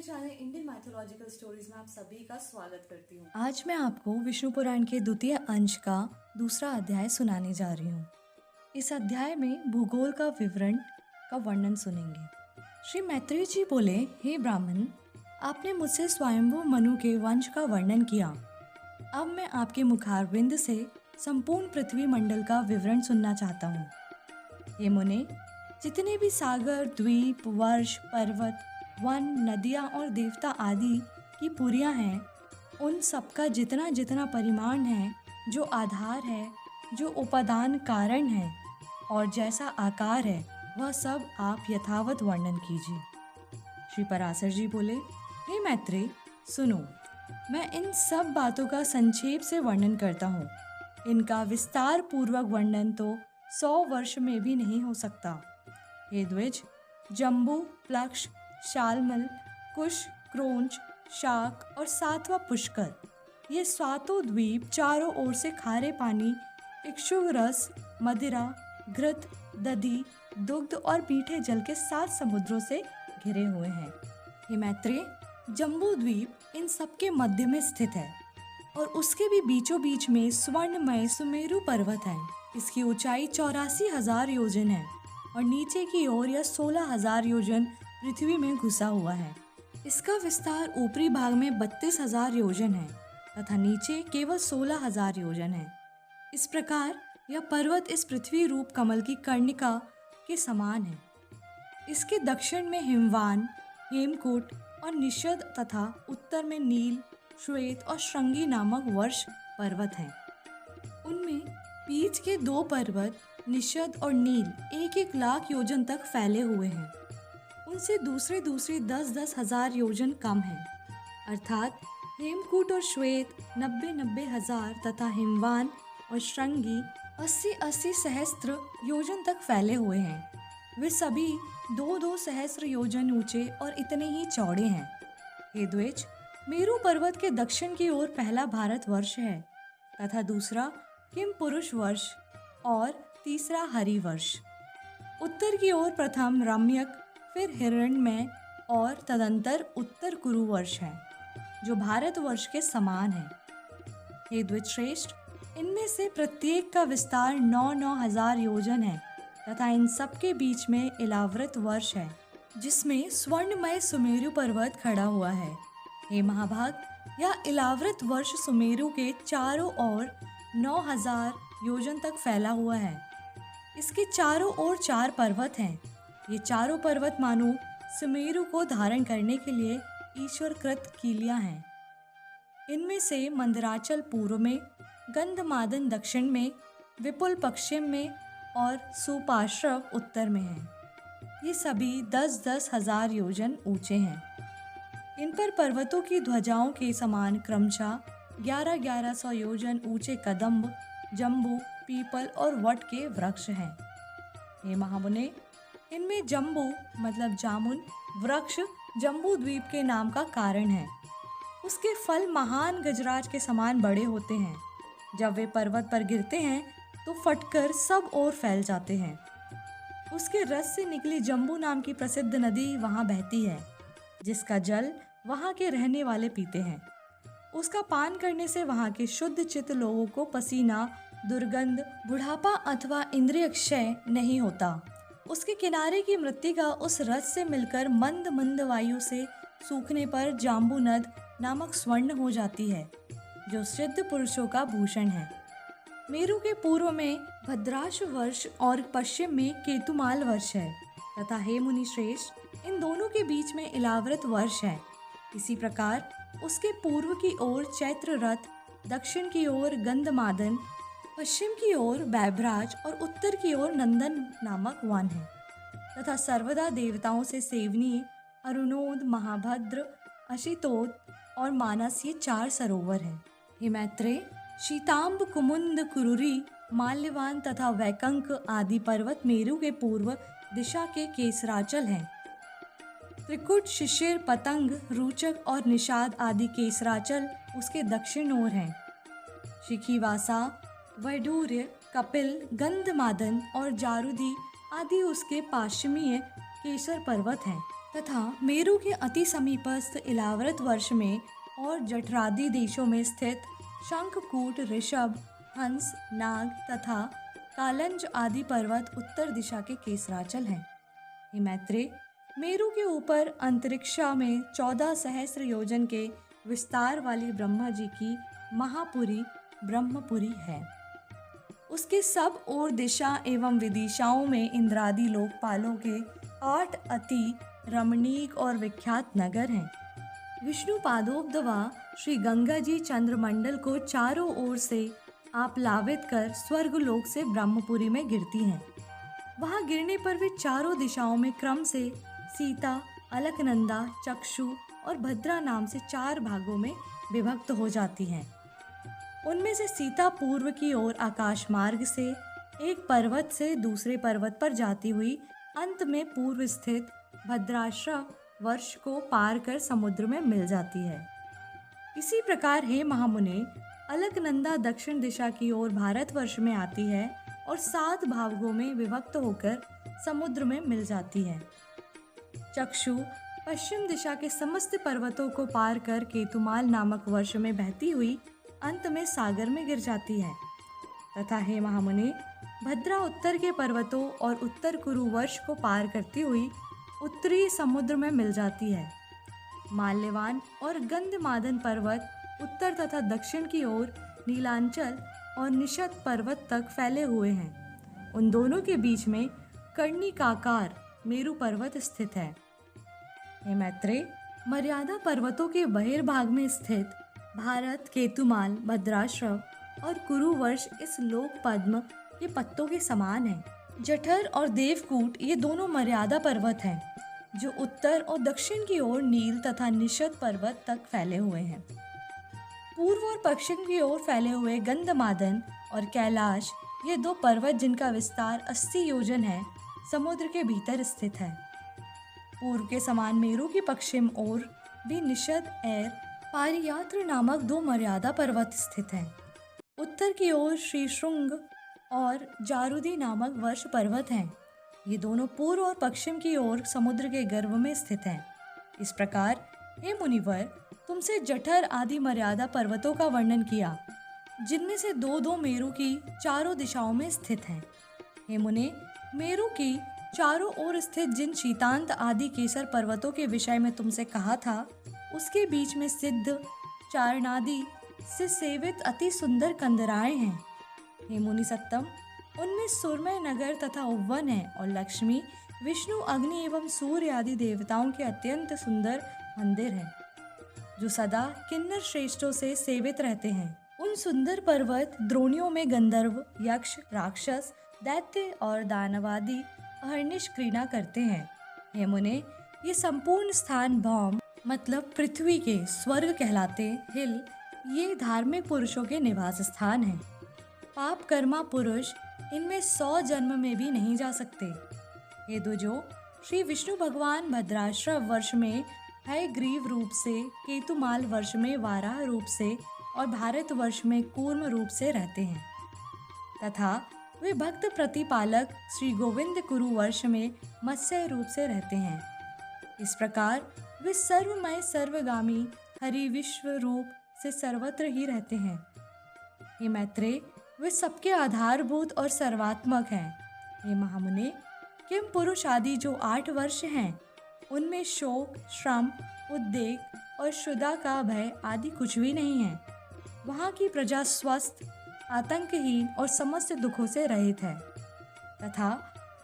Channel Indian mythological stories में आप सभी का स्वागत करती हूँ। आज मैं आपको विष्णु पुराण के द्वितीय अंश का दूसरा अध्याय सुनाने जा रही हूँ। इस अध्याय में भूगोल का विवरण का वर्णन सुनेंगे। श्री मैत्रेय जी बोले, हे ब्राह्मण, आपने मुझसे स्वयंभू मनु के वंश का वर्णन किया। अब मैं आपके मुखारविंद से संपूर्ण पृथ्वी मंडल का विवरण सुनना चाहता हूँ। हे मुने, जितने भी सागर, द्वीप, वर्ष, पर्वत, वन, नदियाँ और देवता आदि की पुरियाँ हैं, उन सबका जितना जितना परिमाण है, जो आधार है, जो उपादान कारण है और जैसा आकार है, वह सब आप यथावत वर्णन कीजिए। श्री पराशर जी बोले, हे मैत्रेय, सुनो, मैं इन सब बातों का संक्षेप से वर्णन करता हूँ। इनका विस्तार पूर्वक वर्णन तो 100 वर्ष में भी नहीं हो सकता। हे द्विज, जम्बू, प्लक्ष, शालमल, कुश, क्रोंच, शाक और सातवां पुष्कर, ये सातों द्वीप चारों ओर से खारे पानी, इक्षु रस, मदिरा, घृत, दधि, दुग्ध और मीठे जल के 7 समुद्रों से घिरे हुए हैं। हे मैत्रेय, जम्बू द्वीप इन सबके मध्य में स्थित है और उसके भी बीचों बीच में स्वर्णमय सुमेरु पर्वत है। इसकी ऊंचाई 84,000 योजन है और नीचे की ओर यह 16,000 योजन पृथ्वी में घुसा हुआ है। इसका विस्तार ऊपरी भाग में 32,000 योजन है तथा नीचे केवल 16,000 योजन है। इस प्रकार यह पर्वत इस पृथ्वी रूप कमल की कर्णिका के समान है। इसके दक्षिण में हिमवान, हेमकूट और निषद तथा उत्तर में नील, श्वेत और श्रृंगी नामक वर्ष पर्वत हैं। उनमें बीच के 2 पर्वत निषद और नील 1-1 लाख योजन तक फैले हुए हैं। उनसे दूसरे 10-10 हजार योजन कम हैं, अर्थात हेमकूट और श्वेत 90-90 हजार तथा हिमवान और श्रृंगी 80-80 सहस्त्र योजन तक फैले हुए हैं। वे सभी 2-2 सहस्त्र योजन ऊंचे और इतने ही चौड़े हैं। हे द्विज, मेरु पर्वत के दक्षिण की ओर पहला भारतवर्ष है तथा दूसरा किम पुरुष वर्ष और तीसरा हरि वर्ष। उत्तर की ओर प्रथम रम्यक, फिर हिरण्मय और तदंतर उत्तर कुरु वर्ष है, जो भारतवर्ष के समान है। हे द्विजश्रेष्ठ, इनमें से प्रत्येक का विस्तार 9-9 हजार योजन है तथा इन सबके बीच में इलाव्रत वर्ष है, जिसमें स्वर्णमय सुमेरु पर्वत खड़ा हुआ है। हे महाभाग, यह इलाव्रत वर्ष सुमेरु के चारों ओर 9,000 योजन तक फैला हुआ है। इसके चारों ओर 4 पर्वत हैं। ये चारों पर्वत मानो सुमेरु को धारण करने के लिए ईश्वरकृत कीलियां हैं। इनमें से मंदराचल पूर्व में, गंधमादन दक्षिण में, विपुल पश्चिम में और सुपार्श्व उत्तर में है। ये सभी 10-10 हजार योजन ऊंचे हैं। इन पर पर्वतों की ध्वजाओं के समान क्रमशः 1100-1100 योजन ऊंचे कदम्ब, जम्बू, पीपल और वट के वृक्ष हैं। हे महामुने, इनमें जम्बू मतलब जामुन वृक्ष जम्बू द्वीप के नाम का कारण है। उसके फल महान गजराज के समान बड़े होते हैं। जब वे पर्वत पर गिरते हैं तो फटकर सब ओर फैल जाते हैं। उसके रस से निकली जम्बू नाम की प्रसिद्ध नदी वहाँ बहती है, जिसका जल वहाँ के रहने वाले पीते हैं। उसका पान करने से वहाँ के शुद्ध चित्त लोगों को पसीना, दुर्गंध, बुढ़ापा अथवा इंद्रिय क्षय नहीं होता। उसके किनारे की मृत्तिका उस रस से मिलकर मंद मंद वायु से सूखने पर जाम्बू नद नामक स्वर्ण हो जाती है, जो सिद्ध पुरुषों का भूषण है। मेरु के पूर्व में भद्राश वर्ष और पश्चिम में केतुमाल वर्ष है तथा हे मुनि श्रेष्ठ, इन दोनों के बीच में इलाव्रत वर्ष है। इसी प्रकार उसके पूर्व की ओर चैत्र रथ, दक्षिण की ओर गंधमादन, पश्चिम की ओर बैभराज और उत्तर की ओर नंदन नामक वन है तथा सर्वदा देवताओं से सेवनीय अरुणोद, महाभद्र, अशितोद और मानस, ये 4 सरोवर हैं। हे मैत्रेय, शीतांब, कुमुंद, कुरुरी, माल्यवान तथा वैकंक आदि पर्वत मेरु के पूर्व दिशा के केसराचल हैं। त्रिकुट, शिशिर, पतंग, रूचक और निषाद आदि केसराचल उसके दक्षिण ओर हैं। शिखीवासा, वैडूर्य, कपिल, गंधमादन और जारुदी आदि उसके पाश्चिमीय केसर पर्वत हैं। तथा मेरु के अति समीपस्थ इलाव्रत वर्ष में और जठरादि देशों में स्थित शंखकूट, ऋषभ, हंस, नाग तथा कालंज आदि पर्वत उत्तर दिशा के केसराचल हैं। हे मैत्रेय, मेरु के ऊपर अंतरिक्षा में 14 सहस्त्र योजन के विस्तार वाली ब्रह्मा जी की महापुरी ब्रह्मपुरी है। उसके सब ओर दिशा एवं विदिशाओं में इंद्रादि लोकपालों के 8 अति रमणीक और विख्यात नगर हैं। विष्णु पादोपदवा श्री गंगा जी चंद्रमंडल को चारों ओर से आप्लावित कर स्वर्गलोक से ब्रह्मपुरी में गिरती हैं। वहाँ गिरने पर वे चारों दिशाओं में क्रम से सीता, अलकनंदा, चक्षु और भद्रा नाम से 4 भागों में विभक्त हो जाती हैं। उनमें से सीता पूर्व की ओर आकाश मार्ग से एक पर्वत से दूसरे पर्वत पर जाती हुई अंत में पूर्व स्थित भद्राश्रव वर्ष को पार कर समुद्र में मिल जाती है। इसी प्रकार हे महामुने, अलकनंदा दक्षिण दिशा की ओर भारतवर्ष में आती है और 7 भागों में विभक्त होकर समुद्र में मिल जाती है। चक्षु पश्चिम दिशा के समस्त पर्वतों को पार कर केतुमाल नामक वर्ष में बहती हुई अंत में सागर में गिर जाती है। तथा हे महामुने, भद्रा उत्तर के पर्वतों और उत्तर कुरु वर्ष को पार करती हुई उत्तरी समुद्र में मिल जाती है। माल्यवान और गंधमादन पर्वत उत्तर तथा दक्षिण की ओर नीलांचल और निषद पर्वत तक फैले हुए हैं। उन दोनों के बीच में कर्णिकाकार मेरु पर्वत स्थित है। हे मैत्रेय, मर्यादा पर्वतों के बहिर्भाग में स्थित भारत, केतुमाल, भद्राश्रव और कुरुवर्ष इस लोक पद्म के पत्तों के समान हैं। जठर और देवकूट ये दोनों मर्यादा पर्वत हैं जो उत्तर और दक्षिण की ओर नील तथा निषद पर्वत तक फैले हुए हैं। पूर्व और पश्चिम की ओर फैले हुए गंधमादन और कैलाश ये 2 पर्वत जिनका विस्तार 80 योजन है, समुद्र के भीतर स्थित है। पूर्व के समान मेरु की पश्चिम ओर भी निषद एर पारियात्र नामक 2 मर्यादा पर्वत स्थित हैं। उत्तर की ओर श्री श्रृंग और जारुदी नामक वर्ष पर्वत हैं। ये दोनों पूर्व और पश्चिम की ओर समुद्र के गर्भ में स्थित हैं। इस प्रकार हे मुनिवर, तुमसे जठर आदि मर्यादा पर्वतों का वर्णन किया, जिनमें से 2-2 मेरु की चारों दिशाओं में स्थित हैं। हे मुने, मेरु की चारों ओर स्थित जिन शीतांत आदि केसर पर्वतों के विषय में तुमसे कहा था, उसके बीच में सिद्ध चारणादि से सेवित अति सुंदर कंदराएं हैं। हे मुनि सत्तम, उनमें सुरमय नगर तथा उपवन है और लक्ष्मी, विष्णु, अग्नि एवं सूर्य आदि देवताओं के अत्यंत सुंदर मंदिर हैं, जो सदा किन्नर श्रेष्ठों से सेवित रहते हैं। उन सुंदर पर्वत द्रोणियों में गंधर्व, यक्ष, राक्षस, दैत्य और दानवादि अहर्निश क्रीड़ा करते हैं। हे मुने, ये संपूर्ण स्थान भौम मतलब पृथ्वी के स्वर्ग कहलाते हिल ये धार्मिक पुरुषों के निवास स्थान हैं। पाप कर्मा पुरुष इनमें 100 जन्म में भी नहीं जा सकते। ये जो श्री विष्णु भगवान भद्राश्रव वर्ष में हयग्रीव रूप से, केतुमाल वर्ष में वाराह रूप से और भारत वर्ष में कूर्म रूप से रहते हैं, तथा वे भक्त प्रतिपालक श्री गोविंद कुरु वर्ष में मत्स्य रूप से रहते हैं। इस प्रकार वे सर्वमय सर्वगामी हरि विश्व रूप से सर्वत्र ही रहते हैं। हे मैत्रेय, वे सबके आधारभूत और सर्वात्मक हैं। हे महामुने, किम पुरुष आदि जो 8 वर्ष हैं, उनमें शोक, श्रम, उद्वेग और क्षुधा का भय आदि कुछ भी नहीं है। वहाँ की प्रजा स्वस्थ, आतंकहीन और समस्त दुखों से रहित है, तथा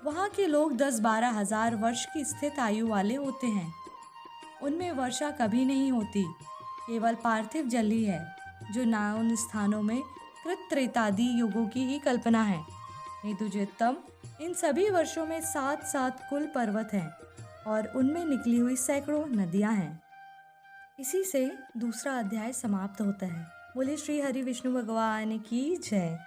वहाँ के लोग 10-12 हजार वर्ष की स्थित आयु वाले होते हैं। उनमें वर्षा कभी नहीं होती, केवल पार्थिव जल ही है, जो ना उन स्थानों में कृत त्रेतादि युगों की ही कल्पना है। हे दुर्योत्तम, इन सभी वर्षों में 7-7 कुल पर्वत हैं और उनमें निकली हुई सैकड़ों नदियां हैं। इसी से दूसरा अध्याय समाप्त होता है। बोले श्री हरि विष्णु भगवान की जय।